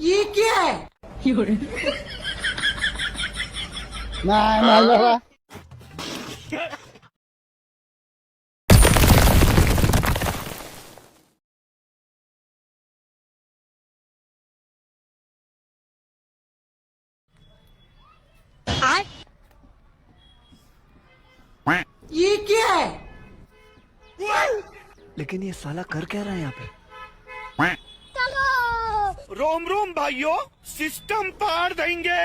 ये क्या है? নাই মাল বাবা ये क्या है? लेकिन ये साला कर क्या रहा है यहाँ पे? रोम रोम भाइयों, सिस्टम पार देंगे।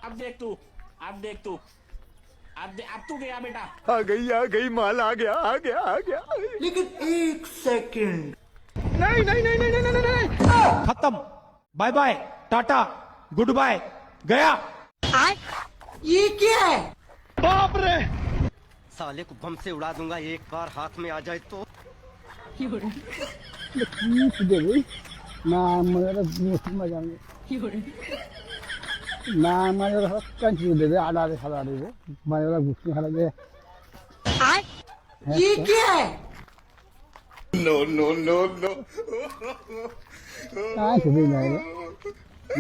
अब देख तू, अब देख तू, अब तू गया बेटा। आ गई माल आ गया। लेकिन एक सेकंड। खत्म, bye bye, tata, goodbye, गया। ये क्या है? साले को बम से उड़ा दूंगा एक बार हाथ में आ जाए तो। কি দেবে না আমাদের মুসলিম জানবে না আমাদের কাঞ্চি দেবে আড়ারে খালা দেবে মানে ওরা গুষ্টি খালা দেবে ये क्या है? No no no no. কাঞ্চি দেবে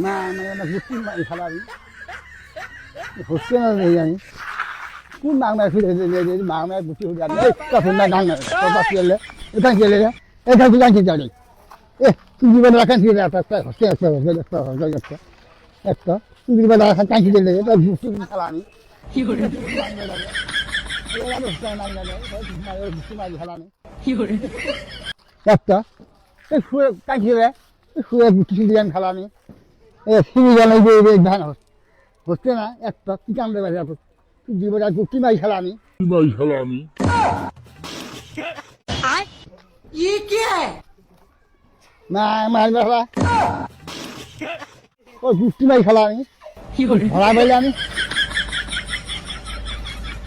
না আমাদের গুষ্টি খালা দেবে হচ্ছে না নেই আমি কোন মাংনা ফিরে মাংনা গুষ্টি হয়ে যাবে তখন না গান কথা চলে এটা গেলে এটা কি কাঞ্চি যাবে তুই জীবনে রাখান ছিল একটা হচ্ছে একটা তুই জীবনে রাখান কাঞ্চি দিলে এটা গুষ্টি খালা আমি একটা শুয়ে কাঁচিয়ে শুয়ে গুটি দিয়ে খালামি শুরু জানাই যে ধান হচ্ছে না একটা কি কামড়ে বাজে তুই জীবনে গুটি মাই খালামি ये क्या है? না মার বাবা ওই গুটি মাই খালামি ধরা পেলে আমি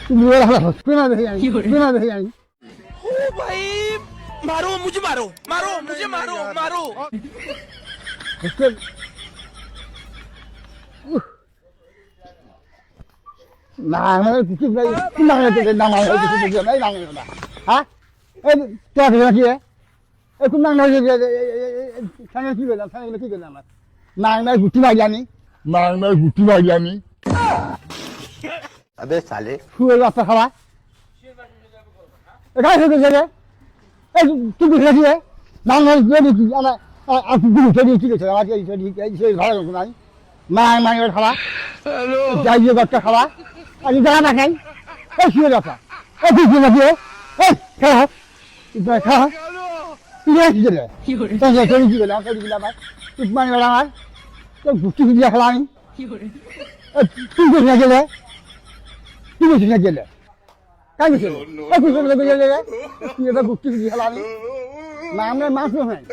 তুমি হচ্ছে না দেখি আমি হচ্ছে না দেখি আমি भाई मारो मुझे मारो হচ্ছে না আমার কিছু ভাই না না কিছু নাই না হ্যাঁ এই তোর কি এই কোন না সামনে কি বললাম সামনে কি বললাম না না গুটি মাই জানি अबे साले শুয়ে রাস্তা খাওয়া এখানে থেকে গেলে এই তুমি রেখে না না যদি আমার আপনি ছেড়ে কি করে আমার এই ভাড়া করবো নাই মাই খাওয়া যাই যে বাচ্চা খাওয়া আর জায়গা না খাই এই শুয়ে রাখা এই কিছু না দিয়ে এই খাওয়া তুই রেখে দিলে ছেড়ে কি করলাম ছেড়ে দিলাম তুই মানে আমার তো গুষ্টি দিয়ে খেলা আমি তুই কোথায় গেলে তুই কোথায় গেলে কাই গেলে তুই এটা গুষ্টি দিয়ে খেলা আমি না আমরা মাছ হয়